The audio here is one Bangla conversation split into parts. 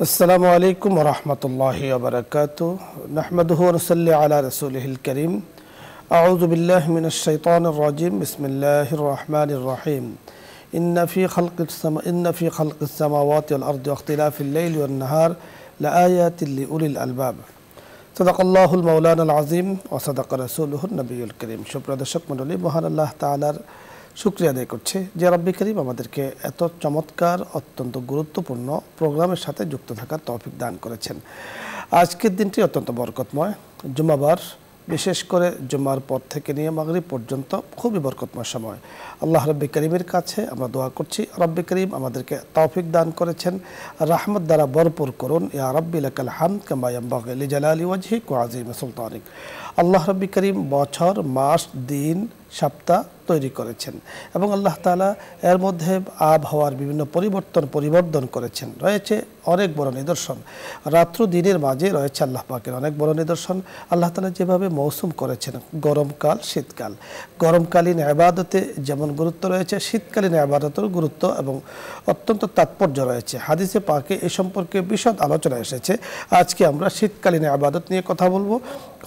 আসসালামু আলাইকুম ওয়া রাহমাতুল্লাহি ওয়া বারাকাতুহু নাহমাদুহু ওয়া নুসাল্লি আলা রাসূলিহিল কারীম আউযু বিল্লাহি মিনাশ শাইতানির রাজীম বিসমিল্লাহির রাহমানির রাহিম ইন্না ফি খালকিস সামাওয়াতি ওয়াল আরদি ওয়া ইখতিলাফিল লাইলি ওয়ান নাহার লাআয়াতিন লিউলিল আলবাব সাদাকাল্লাহুল মাওলানাল আযীম ওয়া সাদাকা রাসূলুহুন নবিয়্যুল কারীম। সুপ্রিয় দর্শক মণ্ডলী, মহান আল্লাহ তাআলার শুকরিয়া আদায় করছে যে রব্বি করিম আমাদেরকে এত চমৎকার অত্যন্ত গুরুত্বপূর্ণ প্রোগ্রামের সাথে যুক্ত থাকার তৌফিক দান করেছেন। আজকের দিনটি অত্যন্ত বরকতময়, জুমাবার, বিশেষ করে জুমার পর থেকে নিয়ে মাগরিব পর্যন্ত খুবই বরকতময় সময়। আল্লাহ রব্বি করিমের কাছে আমরা দোয়া করছি, রব্বি করিম আমাদেরকে তৌফিক দান করেছেন, রাহমত দ্বারা ভরপুর করুন। ইয়া রব্বি লাকাল হামদ কামা ইয়ানবাগি লিজালালি ওয়াজহিক ওয়া আযীমি সুলতানিক। আল্লাহ রব্বি করিম বছর, মাস, দিন, সপ্তাহ তৈরি করেছেন এবং আল্লাহ তাআলা এর মধ্যে আবহাওয়ার বিভিন্ন পরিবর্তন করেছেন। রয়েছে অনেক বড় নিদর্শন, রাত্র দিনের মাঝে রয়েছে আল্লাহ পাকের অনেক বড় নিদর্শন। আল্লাহ তাআলা যেভাবে মৌসুম করেছেন, গরমকাল, শীতকাল, গরমকালীন ইবাদতে যেমন গুরুত্ব রয়েছে, শীতকালীন ইবাদতেরও গুরুত্ব এবং অত্যন্ত তাৎপর্য রয়েছে। হাদিসে পাকে এ সম্পর্কে বিশদ আলোচনা এসেছে। আজকে আমরা শীতকালীন ইবাদত নিয়ে কথা বলবো।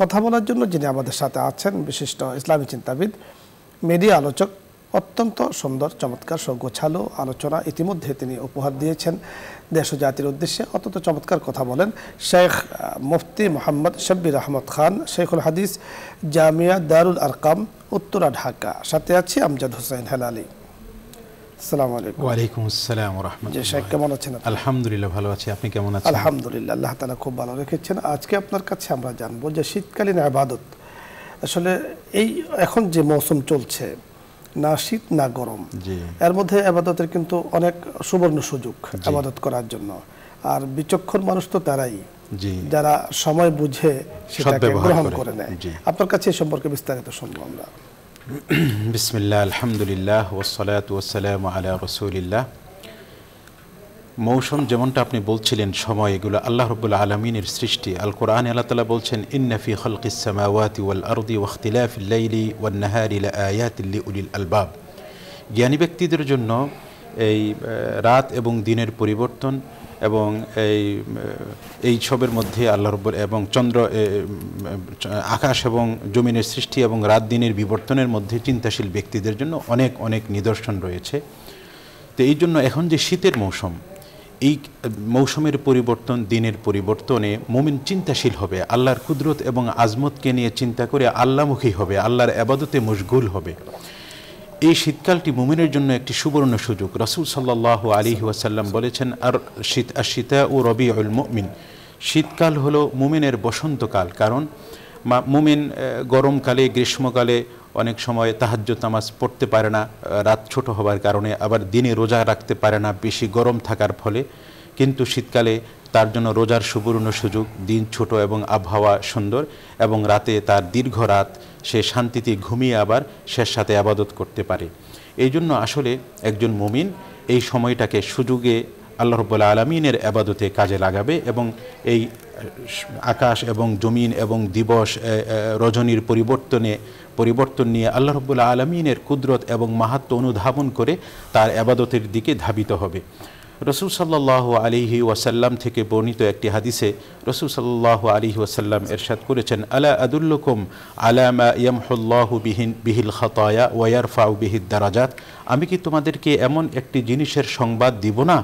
কথা বলার জন্য যিনি আমাদের সাথে আছেন, বিশিষ্ট ইসলামী চিন্তাবিদ, মিডিয়া আলোচক, অত্যন্ত সুন্দর চমৎকার গোছালো আলোচনা ইতিমধ্যে তিনি উপহার দিয়েছেন দেশ ও জাতির উদ্দেশ্যে। অত্যন্ত চমৎকার কথা বলেন শেখ মুফতি মোহাম্মদ শব্বির আহমদ খান, শেখুল হাদিস, জামিয়া দারুল আরকাম, উত্তরা, ঢাকা। সাথে আছি আমজাদ হোসেন হেলালি। আসসালামু আলাইকুম। ওয়ালাইকুম আসসালাম ওয়া রাহমাতুল্লাহ। জি শেখ, কেমন আছেন? আলহামদুলিল্লাহ ভালো আছি, আপনি কেমন আছেন? আলহামদুলিল্লাহ, আল্লাহ তাআলা খুব ভালো রেখেছেন। আজকে আপনার কাছে আমরা জানবো যে শীতকালীন ইবাদত, আসলে এই এখন যে মৌসুম চলছে, না শীত না গরম, এর মধ্যে ইবাদতের কিন্তু অনেক সুবর্ণ সুযোগ ইবাদত করার জন্য। আর বিচক্ষণ মানুষ তো তারাই যারা সময় বুঝে সেটাকে গ্রহণ করে নেয়। আপনার কাছে এই সম্পর্কে বিস্তারিত শুনবো আমরা। বিসমিল্লাহ, আলহামদুলিল্লাহ, ওয়াসসালাতু ওয়াসসালামু আলা রাসূলিল্লাহ। মৌসুম যেমনটা আপনি বলছিলেন, সময়, এগুলো আল্লাহ রাব্বুল আলামিনের সৃষ্টি। আল কোরআনে আল্লাহ তাআলা বলছেন, ইন্না ফি খালকিস সামাওয়াতি ওয়াল আরদি ওয়া ইখতিলাফিল লাইলি ওয়ান নাহারি লাআয়াতিন লিউলিল আলবাব। জ্ঞানী ব্যক্তিদের জন্য এই রাত এবং দিনের পরিবর্তন এবং এই সবের মধ্যে আল্লাহ রাব্বুল এবং আকাশ এবং জমিনের সৃষ্টি এবং রাত দিনের বিবর্তনের মধ্যে চিন্তাশীল ব্যক্তিদের জন্য অনেক অনেক নিদর্শন রয়েছে। তো এই জন্য এখন যে শীতের মৌসুম, এই মৌসুমের পরিবর্তন, দিনের পরিবর্তনে মুমিন চিন্তাশীল হবে, আল্লাহর কুদরত এবং আজমতকে নিয়ে চিন্তা করে আল্লাহমুখী হবে, আল্লাহর ইবাদতে মশগুল হবে। এই শীতকালটি মুমিনের জন্য একটি সুবর্ণ সুযোগ। রাসূল সাল্লাল্লাহু আলাইহি ওয়াসাল্লাম বলেছেন, আশ-শিতাউ রবিউল মুমিন, শীতকাল হলো মুমিনের বসন্তকাল। কারণ মুমিন গরমকালে, গ্রীষ্মকালে অনেক সময় তাহাজ্জুদ নামাজ পড়তে পারে না, রাত ছোট হবার কারণে, আবার দিনে রোজা রাখতে পারে না বেশি গরম থাকার ফলে। কিন্তু শীতকালে তার জন্য রোজার সুবর্ণ সুযোগ, দিন ছোট এবং আবহাওয়া সুন্দর, এবং রাতে তার দীর্ঘ রাত সে শান্তিতে ঘুমিয়ে আবার শেষ সাথে ইবাদত করতে পারে। এই জন্য আসলে একজন মুমিন এই সময়টাকে সুযোগে আল্লাহ রাব্বুল আলামিনের ইবাদতে কাজে লাগাবে এবং এই আকাশ এবং জমিন এবং দিবস, রজনীর পরিবর্তন নিয়ে আল্লাহ রাব্বুল আলামিনের কুদরত এবং মাহাত্ম্য অনুধাবন করে তার ইবাদতের দিকে ধাবিত হবে। রাসূল সাল্লাল্লাহু আলাইহি ওয়াসাল্লাম থেকে বর্ণিত একটি হাদিসে রাসূল সাল্লাল্লাহু আলাইহি ওয়াসাল্লাম ইরশাদ করেছেন, আলা আদুল্লুকুম আলা মা ইয়ামহুল্লাহু বিহিল খাতায়া ওয়া ইয়ারফাউ বিহিদ দারাজাত। আমি কি তোমাদেরকে এমন একটি জিনিসের সংবাদ দিব না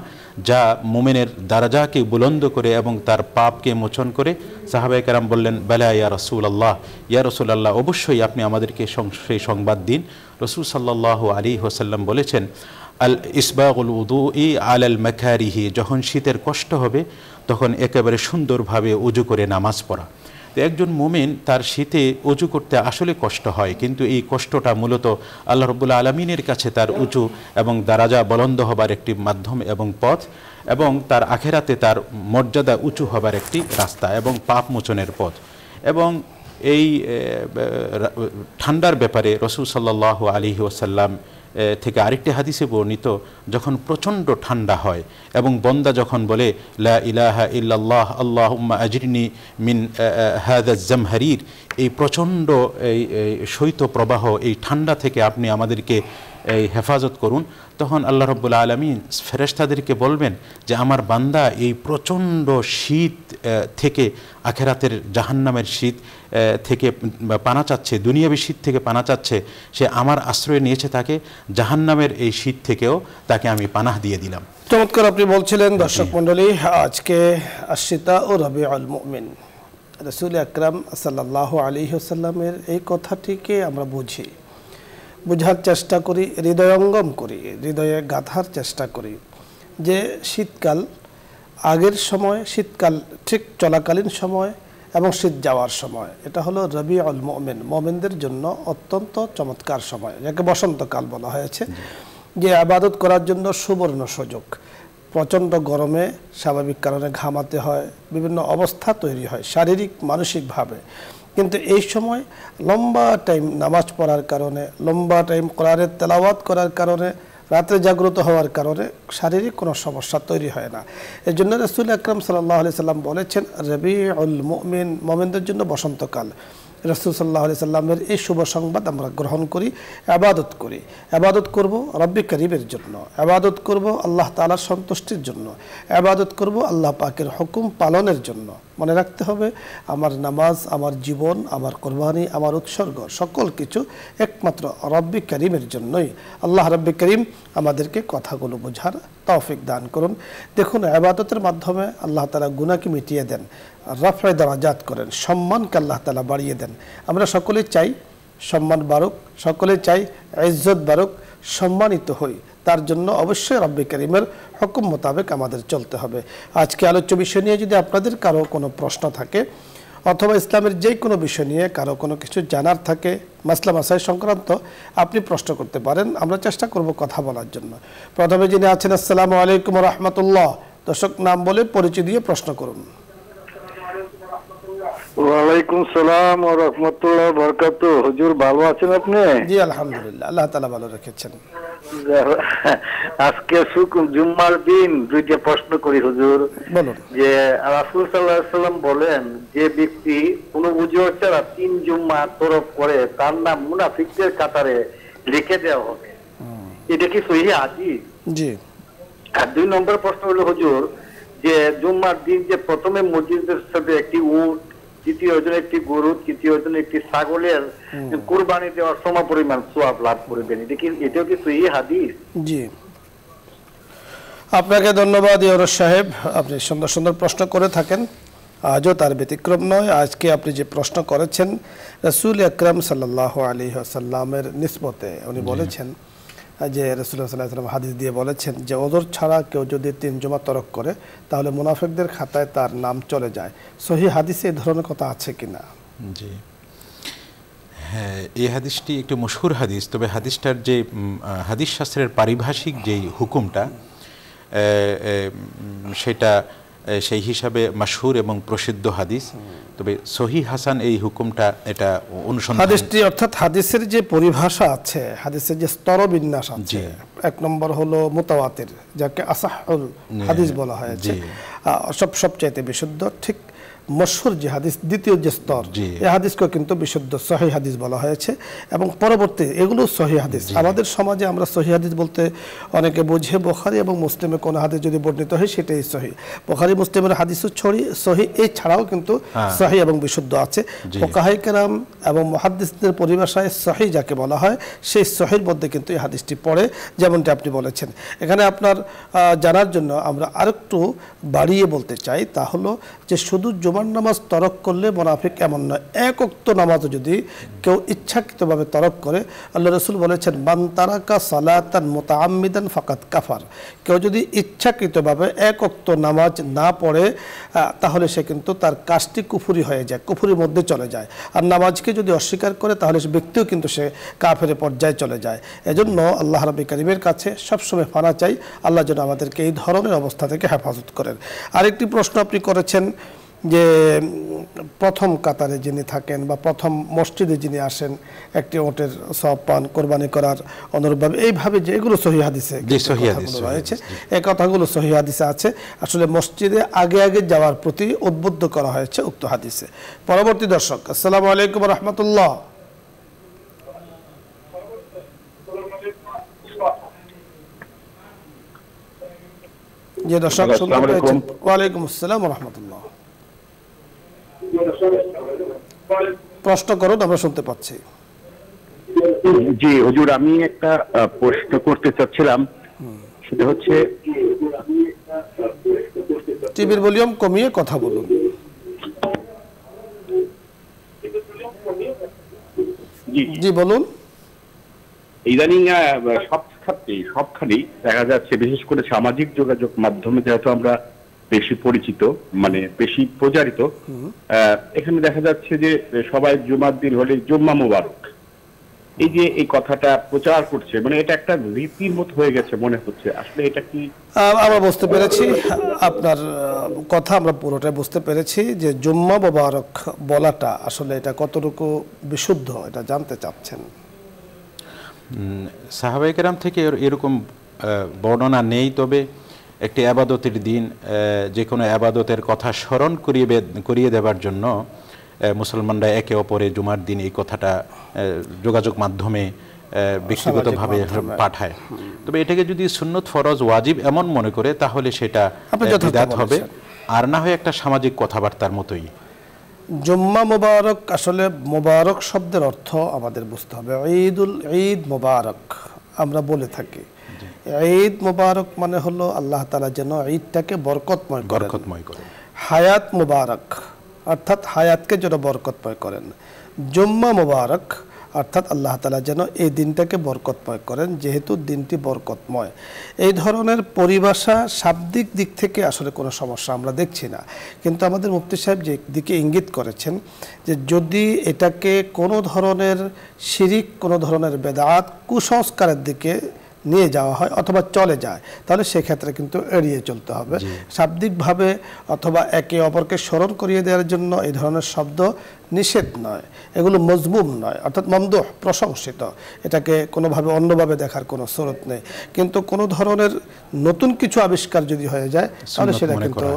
যা মুমিনের দারাজাকে বুলন্দ করে এবং তার পাপকে মোচন করে? সাহাবায়ে কেরাম বললেন, বালা ইয়া রাসূলুল্লাহ, ইয়া রাসূলুল্লাহ, অবশ্যই আপনি আমাদেরকে সেই সংবাদ দিন। রাসূল সাল্লাল্লাহু আলাইহি ওয়াসাল্লাম বলেছেন, আল ইসবাগুল উদুই আলাল মাকারিহি, যখন শীতের কষ্ট হবে তখন একেবারে সুন্দরভাবে ওযু করে নামাজ পড়া। তো একজন মুমিন তার শীতে ওযু করতে আসলে কষ্ট হয়, কিন্তু এই কষ্টটা মূলত আল্লাহ রাব্বুল আলামিনের কাছে তার উঁচু এবং দারাজা বুলন্দ হবার একটি মাধ্যম এবং পথ, এবং তার আখিরাতে তার মর্যাদা উঁচু হবার একটি রাস্তা এবং পাপ মোচনের পথ। এবং এই ঠান্ডার ব্যাপারে রাসূল সাল্লাল্লাহু আলাইহি ওয়াসাল্লাম থেকে আরেকটি হাদিসে বর্ণিত, যখন প্রচণ্ড ঠান্ডা হয় এবং বন্দা যখন বলে লা ইলাহা ইল্লাল্লাহ আল্লাহুম্মা আজরিনি মিন হাযা জামহারির, এই প্রচণ্ড এই শৈত্য প্রবাহ, এই ঠান্ডা থেকে আপনি আমাদেরকে এই হেফাজত করুন, তখন আল্লাহ রাব্বুল আলামিন ফেরেশতাদেরকে বলবেন যে আমার বান্দা এই প্রচণ্ড শীত থেকে, আখেরাতের জাহান্নামের শীত থেকে পানা চাচ্ছে, দুনিয়াবী শীত থেকে পানা চাচ্ছে, সে আমার আশ্রয় নিয়েছে, তাকে জাহান্নামের এই শীত থেকেও তাকে আমি পানাহ দিয়ে দিলাম। চমৎকার আপনি বলছিলেন। দর্শক মণ্ডলী, আজকে আশিতা ও রবিউল মুমিন, রাসূল আকরাম সাল্লাল্লাহু আলাইহি ওয়াসাল্লামের এই কথাটিকে আমরা বুঝি, বোঝার চেষ্টা করি, হৃদয়ঙ্গম করি, হৃদয়ে গাঁথার চেষ্টা করি যে শীতকাল আগের সময়, শীতকাল ঠিক চলাকালীন সময় এবং শীত যাওয়ার সময়, এটা হলো রবিউল মুমিন, মুমিনদের জন্য অত্যন্ত চমৎকার সময়, যাকে বসন্তকাল বলা হয়েছে, যে ইবাদত করার জন্য সুবর্ণ সুযোগ। প্রচণ্ড গরমে স্বাভাবিক কারণে ঘামাতে হয়, বিভিন্ন অবস্থা তৈরি হয় শারীরিক মানসিকভাবে, কিন্তু এই সময় লম্বা টাইম নামাজ পড়ার কারণে, লম্বা টাইম কোরআনের তেলাওয়াত করার কারণে, রাতে জাগ্রত হওয়ার কারণে শারীরিক কোনো সমস্যা তৈরি হয় না। এই জন্য রাসূল আকরাম সাল্লাল্লাহু আলাইহি সাল্লাম বলেছেন রবিউল মুমিন, মুমিনদের জন্য বসন্তকাল। রাসূল সাল্লাল্লাহু আলাইহি সাল্লামের এই শুভ সংবাদ আমরা গ্রহণ করি, ইবাদত করি। ইবাদত করব রব্বি করিমের জন্য, ইবাদত করব আল্লাহ তাআলার সন্তুষ্টির জন্য, ইবাদত করব আল্লাহ পাকের হুকুম পালনের জন্য। মনে রাখতে হবে, আমার নামাজ, আমার জীবন, আমার কোরবানি, আমার উৎসর্গ, সকল কিছু একমাত্র রব্বি করিমের জন্যই। আল্লাহ রব্বি করিম আমাদেরকে কথাগুলো বোঝার তৌফিক দান করুন। দেখুন, ইবাদতের মাধ্যমে আল্লাহ তাআলা গুনাহকে মিটিয়ে দেন, রাফে দারাজাত করেন, সম্মানকে আল্লাহ তাআলা বাড়িয়ে দেন। আমরা সকলে চাই সম্মান বাড়ুক, সকলে চাই ইজ্জত বাড়ুক, সম্মানিত হই। তার জন্য অবশ্যই রব্বি করিমের হুকুম মোতাবেক আমাদের চলতে হবে। আজকে আলোচ্য বিষয় নিয়ে যদি আপনাদের কারো কোনো প্রশ্ন থাকে, অথবা ইসলামের যে কোনো বিষয় নিয়ে কারো কোনো কিছু জানার থাকে, মাসলা মাসাইল সংক্রান্ত, আপনি প্রশ্ন করতে পারেন, আমরা চেষ্টা করব কথা বলার জন্য। প্রথমে যিনি আছেন, আসসালামু আলাইকুম ওয়া রাহমাতুল্লাহ। দর্শক নাম বলে পরিচয় দিয়ে প্রশ্ন করুন। ওয়ালাইকুম সালাম ওয়া রাহমাতুল্লাহি ওয়া বারাকাতুহু। হুজুর ভালো আছেন আপনি? জি আলহামদুলিল্লাহ, আল্লাহ তাআলা ভালো রেখেছেন। আজকে জুম্মার দিন দুইটা প্রশ্ন করি হুজুর। বলুন। যে রাসূল সাল্লাল্লাহু আলাইহি সাল্লাম বলেন, যে ব্যক্তি কোনো উজর ছাড়া 3 জুম্মা তরফ করে তার নাম মুনাফিকদের কাতারে লিখে দেওয়া হবে, এটা কি সহিহ হাদিস? জি। আর 2 নম্বর প্রশ্ন হলো হুজুর, যে জুম্মার দিন যে প্রথমে মসজিদের সাথে একটি উট, দ্বিতীয় জন একটি গরু, তৃতীয় জন একটি ছাগলের কুরবানি দেওয়ার সমপরিমাণ সওয়াব লাভ করবেন, এটাও কি সহিহ হাদিস? জি, আপনাকে ধন্যবাদ ইউনুস সাহেব, আপনি সুন্দর সুন্দর প্রশ্ন করে থাকেন, আজও তার ব্যতিক্রম নয়। আজকে আপনি যে প্রশ্ন করেছেন রাসূল আকরাম সাল্লাল্লাহু আলাইহি ওয়াসাল্লামের নিসবতে, উনি বলেছেন যে রাসূলুল্লাহ সাল্লাল্লাহু আলাইহি ওয়াসাল্লাম হাদিস দিয়ে বলেছেন যে ওযর ছাড়া কেউ যদি 3 জুমা তরক করে তাহলে মুনাফিকদের খাতায় তার নাম চলে যায়। সহিহ হাদিসে এই ধরনের কথা আছে কিনা? জি হ্যাঁ, এই হাদিসটি একটু মশহুর হাদিস, তবে হাদিসটার যে হাদিস শাস্ত্রের পারিভাষিক যেই হুকুমটা, সেটা সেই হিসাবে মশহুর এবং প্রসিদ্ধ হাদিস, তবে সহিহ হাসান এই হুকুমটা এটা অনুসন্ধান হাদিসটি, অর্থাৎ হাদিসের যে পরিভাষা আছে, হাদিসের যে স্তরবিন্যাস আছে, 1 নম্বর হলো মুতাওয়াতির, যাকে আসাহুল হাদিস বলা হয়েছে, সবচাইতে বিশুদ্ধ। ঠিক মশহুর যে হাদিস, দ্বিতীয় যে স্তর, এই হাদিসকে কিন্তু বিশুদ্ধ সহিহ হাদিস বলা হয়েছে, এবং পরবর্তী এগুলো সহিহ হাদিস। আমাদের সমাজে আমরা সহিহ হাদিস বলতে অনেকে বুঝে বুখারী এবং মুসলিমে কোনো হাদিস যদি বর্ণিত হয় সেটাই সহিহ। বুখারী মুসলিমের হাদিসও সহিহ, এছাড়াও কিন্তু সহিহ এবং বিশুদ্ধ আছে। ফুকাহায়ে কেরাম এবং মুহাদ্দিসদের পরিভাষায় সহিহ যাকে বলা হয়, সেই সহিহর মধ্যে কিন্তু এই হাদিসটি পড়ে, যেমনটি আপনি বলেছেন। এখানে আপনার জানার জন্য আমরা আরেকটু বাড়িয়ে বলতে চাই, তা হলো যে শুধু জুমার নামাজ তরক করলে মুনাফিক এমন নয়, 1 ওয়াক্ত নামাজও যদি কেউ ইচ্ছাকৃতভাবে তরক করে, আল্লাহ রাসূল বলেছেন মান তারাকা সালাতান মুতাআম্মিদান ফাকাদ কাফার, কেউ যদি ইচ্ছাকৃতভাবে 1 ওয়াক্ত নামাজ না পড়ে তাহলে সে কিন্তু তার কাজটি কুফরি হয়ে যায়, কুফরির মধ্যে চলে যায়। আর নামাজকে যদি অস্বীকার করে তাহলে সে ব্যক্তিও কিন্তু সে কাফেরের পর্যায়ে চলে যায়। এজন্য আল্লাহ রাব্বুল কারীমের কাছে সবসময় ফানা চাই, আল্লাহ যেন আমাদেরকে এই ধরনের অবস্থা থেকে হেফাজত করেন। আরেকটি প্রশ্ন আপনি করেছেন যে প্রথম কাতারে যিনি থাকেন বা প্রথম মসজিদে যিনি আসেন, একটি ওটের সওয়াব পান, কোরবানি করার অনুরূপভাবে, এইভাবে যে এগুলো সহিহ হাদিসে রয়েছে, এই কথাগুলো সহিহ হাদিসে আছে। আসলে মসজিদে আগে আগে যাওয়ার প্রতি উদ্বুদ্ধ করা হয়েছে উক্ত হাদিসে। পরবর্তী দর্শক, আসসালামু আলাইকুম ওয়া রাহমাতুল্লাহ। যে দর্শক শুনতে পেয়েছেন। ওয়ালাইকুম আসসালাম ওয়া রাহমাতুল্লাহ। প্রশ্ন করুন, আমরা শুনতে পাচ্ছি। জি হুজুর, আমি একটা প্রশ্ন করতে চাচ্ছিলাম, সেটা হচ্ছে টিভির ভলিউম কমিয়ে কথা বলুন। জি বলুন। ইদানিং সবখানেই দেখা যাচ্ছে, বিশেষ করে সামাজিক যোগাযোগ মাধ্যমে যেহেতু আমরা বেশি পরিচিত, মানে বেশি প্রচারিত, এখানে দেখা যাচ্ছে যে সবাই জুমার দিন হলে জুম্মা মুবারক, এই যে এই কথাটা প্রচার করছে, মানে এটা একটা রীতির মতো হয়ে গেছে মনে হচ্ছে। আসলে এটা কি? আমরা বুঝতে পেরেছি আপনার কথা, আমরা পুরোটাই বুঝতে পেরেছি যে জুম্মা মুবারক বলাটা আসলে এটা কতটুকু বিশুদ্ধ, এটা জানতে চাচ্ছেন। সাহাবায়ে কেরাম থেকে এরকম বর্ণনা নেই, তবে একটি আবাদতের দিন, যে কোনো আবাদতের কথা স্মরণ করিয়ে দেওয়ার জন্য মুসলমানরা একে অপরে জুমার দিন এই কথাটা যোগাযোগ মাধ্যমে ব্যক্তিগতভাবে পাঠায়। তবে এটাকে যদি সুন্নত, ফরজ, ওয়াজিব এমন মনে করে তাহলে সেটা বিদআত হবে, আর না হয় একটা সামাজিক কথাবার্তার মতোই। জুম্মা মুবারক, আসলে মুবারক শব্দের অর্থ আমাদের বুঝতে হবে। ঈদ মুবারক আমরা বলে থাকি। ঈদ মুবারক মানে হলো আল্লাহ তাআলা যেন ঈদটাকে বরকতময় করেন। হায়াত মুবারক অর্থাৎ হায়াতকে যেন বরকতময় করেন। জুম্মা মুবারক অর্থাৎ আল্লাহ তাআলা যেন এই দিনটাকে বরকতময় করেন, যেহেতু দিনটি বরকতময়। এই ধরনের পরিভাষা শাব্দিক দিক থেকে আসলে কোনো সমস্যা আমরা দেখছি না, কিন্তু আমাদের মুফতি সাহেব যে দিকে ইঙ্গিত করেছেন যে যদি এটাকে কোনো ধরনের শিরিক, কোনো ধরনের বেদাত, কুসংস্কারের দিকে নিয়ে যাওয়া হয় অথবা চলে যায়, তাহলে সেক্ষেত্রে কিন্তু এড়িয়ে চলতে হবে। শাব্দিকভাবে অথবা একে অপরকে স্মরণ করিয়ে দেওয়ার জন্য এই ধরনের শব্দ নিষেধ নয়, এগুলো মজমুম নয়, অর্থাৎ মমদুহ, প্রশংসিত। এটাকে কোনোভাবে অন্যভাবে দেখার কোনো সুরত নেই। কিন্তু কোনো ধরনের নতুন কিছু আবিষ্কার যদি হয়ে যায় তাহলে সেটা কিন্তু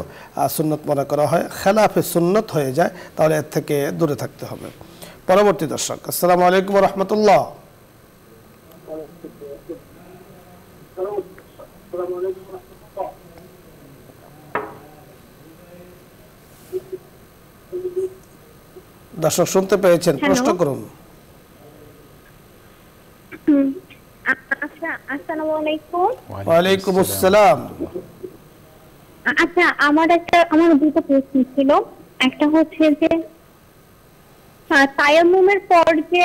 সুন্নত মনে করা হয়, খেলাফে সুন্নত হয়ে যায়, তাহলে এর থেকে দূরে থাকতে হবে। পরবর্তী দর্শক, আসসালামু আলাইকুম ওয়া রাহমাতুল্লাহ। দর্শক শুনতে পেয়েছেন, প্রশ্ন করুন। আচ্ছা, আসসালামু আলাইকুম। ওয়ালাইকুম আসসালাম। আচ্ছা, আমার দুটো প্রশ্ন ছিল। একটা হচ্ছে যে তায়াম্মুমের পর যে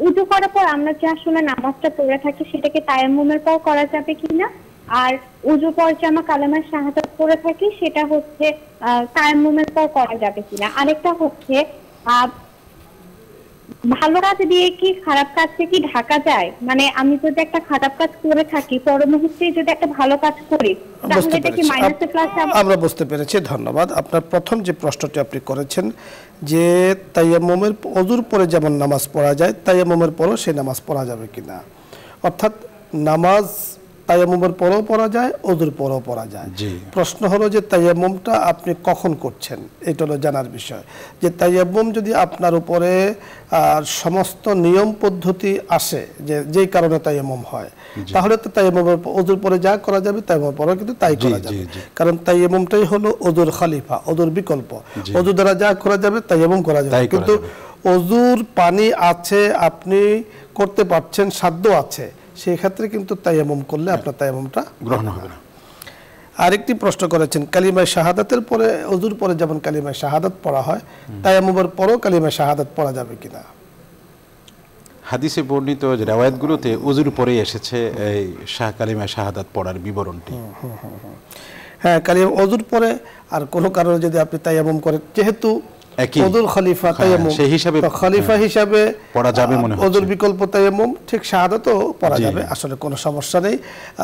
উযু করার পর আমরা যে আসলে নামাজটা পড়ে থাকি, সেটাকে তায়াম্মুমের পর করা যাবে কিনা, আর উযু পর যে আমরা কালেমা শাহাদাত পড়ে থাকি সেটা হচ্ছে তায়াম্মুমের পর করা যাবে কিনা। আরেকটা হচ্ছে ভালো কাজ দিয়ে কি খারাপ কাজকে কি ঢাকা যায়? মানে আমি যদি একটা খারাপ কাজ করে থাকি, পর মুহূর্তে যদি একটা ভালো কাজ করি, তাহলে এটা কি মাইনাসে প্লাস? আমরা বুঝতে পেরেছি, ধন্যবাদ। আপনার প্রথম যে প্রশ্নটি আপনি করেছেন যে তায়াম্মুমের ওযুর পরে যেমন নামাজ পড়া যায়, তায়াম্মুমের পরও সেই নামাজ পড়া যাবে কিনা, অর্থাৎ নামাজ তায়াম্মুমের পরেও পড়া যায়, ওযুর পরেও পড়া যায়। প্রশ্ন হলো যে তায়াম্মুমটা আপনি কখন করছেন, এটা হলো জানার বিষয়। যে তায়াম্মুম যদি আপনার উপরে সমস্ত নিয়ম পদ্ধতি আসে, যে যেই কারণে তায়াম্মুম হয়, তাহলে তো তায়াম্মুমের ওযুর পরে যা করা যাবে তায়াম্মুমের পরেও কিন্তু তাই করা যাবে। কারণ তায়াম্মুমটাই হলো ওযুর খলিফা, ওযুর বিকল্প। ওযু দ্বারা যা করা যাবে তায়াম্মুম করা যাবে, কিন্তু ওযুর পানি আছে, আপনি করতে পারছেন, সাধ্য আছে, সেই ক্ষেত্রে কিন্তু তায়াম্মুম করলে আপনার তায়াম্মুমটা গ্রহণ হবে না। আরেকটি প্রশ্ন করেছেন, কালিমা শাহাদাতের পরে ওযুর পরে যেমন কালিমা শাহাদাত পড়া হয়, তায়াম্মুমের পরেও কালিমা শাহাদাত পড়া যাবে কিনা? হাদিসে বর্ণিত riwayatগুলোতে ওযুর পরেই এসেছে এই কালিমা শাহাদাত পড়ার বিবরণটি। হ্যাঁ, কালিমা ওযুর পরে, আর কোনো কারণে যদি আপনি তায়াম্মুম করেন, যেহেতু ওযুর খলিফা তায়াম্মুম, সেই হিসাবে খলিফা হিসাবে পড়া যাবে মনে হয়। ওযুর বিকল্প তায়াম্মুম, ঠিক শাহাদাতও পড়া যাবে, আসলে কোনো সমস্যা নেই।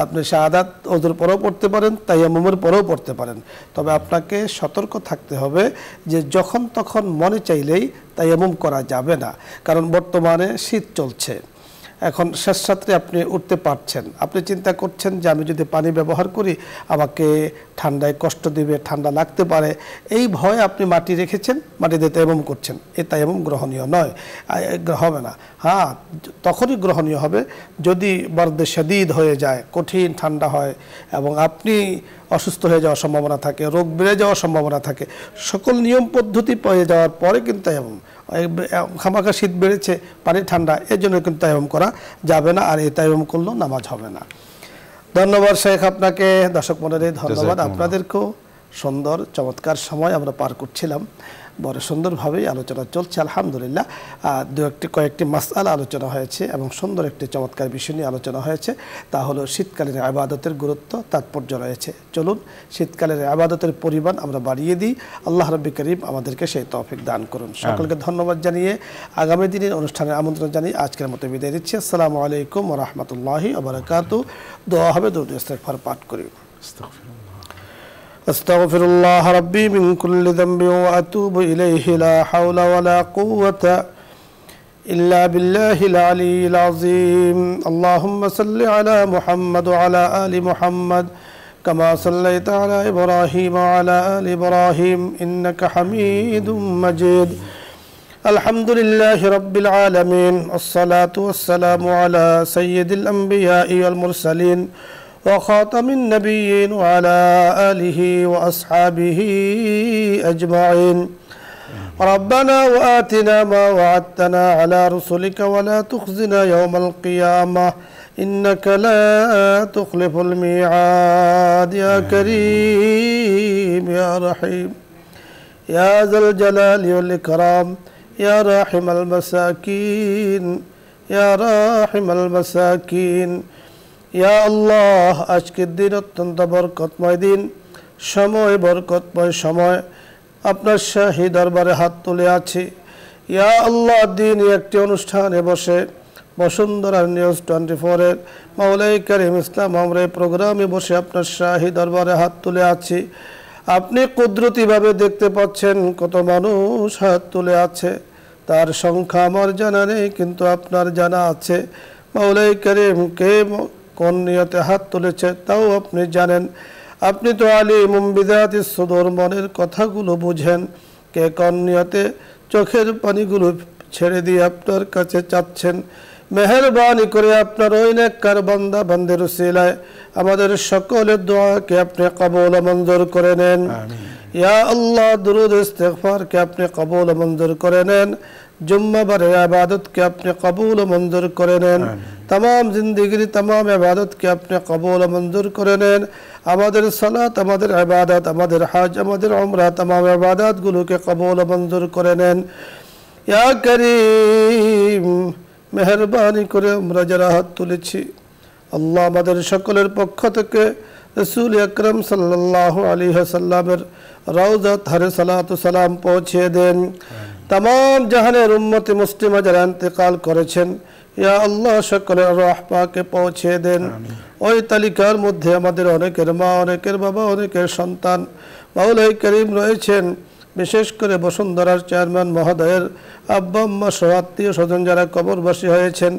আপনি শাহাদাত ওযুর পরেও পড়তে পারেন, তায়াম্মুমের পরেও পড়তে পারেন। তবে আপনাকে সতর্ক থাকতে হবে যে যখন তখন মনে চাইলেই তায়াম্মুম করা যাবে না, কারণ বর্তমানে শীত চলছে। এখন শেষ রাত্রে আপনি উঠতে পারছেন, আপনি চিন্তা করছেন যে আমি যদি পানি ব্যবহার করি আমাকে ঠান্ডায় কষ্ট দিবে, ঠান্ডা লাগতে পারে, এই ভয়ে আপনি মাটি রেখেছেন, মাটিতে তায়াম্মুম করছেন। এই তায়াম্মুম গ্রহণীয় নয়, হবে না। হ্যাঁ, তখনই গ্রহণীয় হবে যদি বর্দে শদীদ হয়ে যায়, কঠিন ঠান্ডা হয় এবং আপনি অসুস্থ হয়ে যাওয়ার সম্ভাবনা থাকে, রোগ বেড়ে যাওয়ার সম্ভাবনা থাকে। সকল নিয়ম পদ্ধতি পেয়ে যাওয়ার পরে কিন্তু তায়াম্মুম, খামাখা শীত বেড়েছে, পানি ঠান্ডা, এর জন্য কিন্তু তায়াম্মুম করা যাবে না, আর এই তায়াম্মুম করলেও নামাজ হবে না। ধন্যবাদ শেখ আপনাকে, দর্শক মণ্ডলী ধন্যবাদ আপনাদেরকেও। সুন্দর চমৎকার সময় আমরা পার করছিলাম, বড় সুন্দরভাবেই আলোচনা চলছে আলহামদুলিল্লাহ। কয়েকটি মাসআলা আলোচনা হয়েছে এবং সুন্দর একটি চমৎকার বিষয় নিয়ে আলোচনা হয়েছে, তা হলো শীতকালীন ইবাদতের গুরুত্ব, তাৎপর্য রয়েছে। চলুন শীতকালের ইবাদতের পরিমাণ আমরা বাড়িয়ে দিই, আল্লাহ রাব্বুল কারীম আমাদেরকে সেই তৌফিক দান করুন। সকলকে ধন্যবাদ জানিয়ে আগামী দিনের অনুষ্ঠানের আমন্ত্রণ জানিয়ে আজকের মতো বিদায় দিচ্ছি। আসসালামু আলাইকুম ওয়া রাহমাতুল্লাহি ওয়া বারাকাতুহু। দোয়া হবে, দরুদ ইস্তিগফার পাঠ করি। أستغفر الله ربي من كل ذنب وأتوب إليه لا حول ولا قوة إلا بالله العلي العظيم اللهم صل على محمد وعلى آل محمد كما صليت على إبراهيم وعلى آل إبراهيم إنك حميد مجيد الحمد لله رب العالمين والصلاة والسلام على سيد الأنبياء والمرسلين وخاتم النبيين وعلى آله وأصحابه أجمعين ربنا وآتنا ما وعدتنا على رسلك ولا تخزنا يوم القيامة إنك لا تخلف الميعاد يا كريم يا رحيم يا ذا الجلال والإكرام يا راحم المساكين يا راحم المساكين ইয়া আল্লাহ, আজকের দিন অত্যন্ত বরকতময় দিন, সময় বরকতময় সময়, আপনার শাহী দরবারে হাত তুলে আছি। ইয়া আল্লাহ, দিন একটি অনুষ্ঠানে বসে বসুন্ধরা নিউজ 24-এর মাওলাই কারীম ইসলাম আমরা প্রোগ্রামে বসে আপনার শাহী দরবারে হাত তুলে আছি। আপনি কুদরতিভাবে দেখতে পাচ্ছেন কত মানুষ হাত তুলে আছে, তার সংখ্যা আমার জানা নেই, কিন্তু আপনার জানা আছে। মাওলাই কারীম কে কোন নিয়তে হাত তুলেছে তাও আপনি জানেন। আপনি তো আলিমুম বিযাতিস সুদূর, মনের কথাগুলো বুঝেন। কে কোন নিয়তে চোখের পানিগুলো ছেড়ে দিয়ে আপনার কাছে চাচ্ছেন। মেহেরবানি করে আপনার ওই নেককার বান্দা বান্দির উসিলায় আমাদের সকলের দোয়াকে আপনি কবুল মঞ্জুর করে নেন। ইয়া আল্লাহ, দুরূদ ইস্তিগফারকে আপনি কবুল মঞ্জুর করে নেন। জুম্মাবারের ইবাদতকে আপনি কবুল মঞ্জুর করে নেন। तमाम जिंदगीर तमाम इबादत के अपने कबूल मंजूर करे नेन। আমাদের সালাত, আমাদের ইবাদত, আমাদের হজ, আমাদের উমরা, तमाम ইবাদত গুলোকে কবুল মঞ্জুর করে নেন। ইয়া করিম, মেহেরবানি করে আমরা যারা হাত তুলেছি, আল্লাহ আমাদের সকলের পক্ষ থেকে রাসূল আকরাম সাল্লাল্লাহু আলাইহি ওয়াসাল্লামের রওজাত হারে সালাতু সালাম পৌঁছে দেন। तमाम জাহানের উম্মতে মুসলিমা যারা ইন্তেকাল করেছেন, ইয়া আল্লাহ সকলের রূহ পাকে পৌঁছে দেন। ওই তালিকার মধ্যে আমাদের অনেকের মা, অনেকের বাবা, অনেকের সন্তান মাওলাই কারীম রয়েছেন। বিশেষ করে বসুন্ধরার চেয়ারম্যান মহোদয়ের আব্বা আম্মা সহ আত্মীয় স্বজন যারা কবরবাসী হয়েছেন,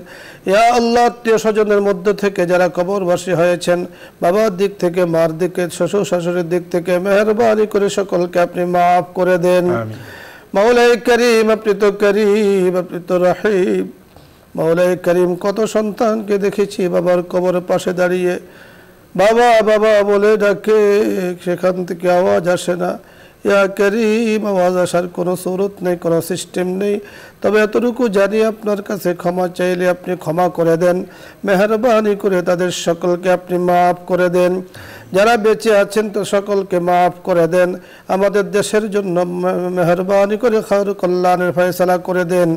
ইয়া আল্লাহ আত্মীয় স্বজনের মধ্য থেকে যারা কবরবাসী হয়েছেন, বাবার দিক থেকে, মার দিকে, শ্বশুর শাশুড়ির দিক থেকে, মেহেরবানি করে সকলকে আপনি মাফ করে দেন। মাওলাই কারীম, আপনি তো করিম, আপনি তো রহিম। মাওলাই কারীম, কত সন্তানকে দেখেছি বাবার কবরের পাশে দাঁড়িয়ে বাবা বাবা বলে ডাকে, সেখান থেকে আওয়াজ আসে না। ইয়া করিম, আওয়াজ আসার কোনো সুরত নেই, কোনো সিস্টেম নেই। তবে এতটুকু জানি আপনার কাছে ক্ষমা চাইলে আপনি ক্ষমা করে দেন। মেহেরবানি করে তাদের সকলকে আপনি মাফ করে দেন। যারা বেঁচে আছেন তো সকলকে মাফ করে দেন। আমাদের দেশের জন্য মেহেরবানি করে খায়র কল্যাণের ফয়সালা করে দেন।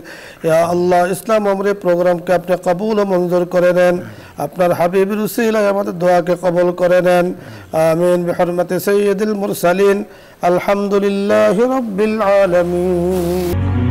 ইয়া আল্লাহ, ইসলাম আমরে প্রোগ্রামকে আপনি কবুল ও মঞ্জুর করে নেন। আপনার হাবিবের উসিলায় আমাদের দোয়াকে কবুল করে নেন। আমিন বিহরমতি সাইয়্যিদিল মুরসালিন। আলহামদুলিল্লাহি রাব্বিল আলামিন।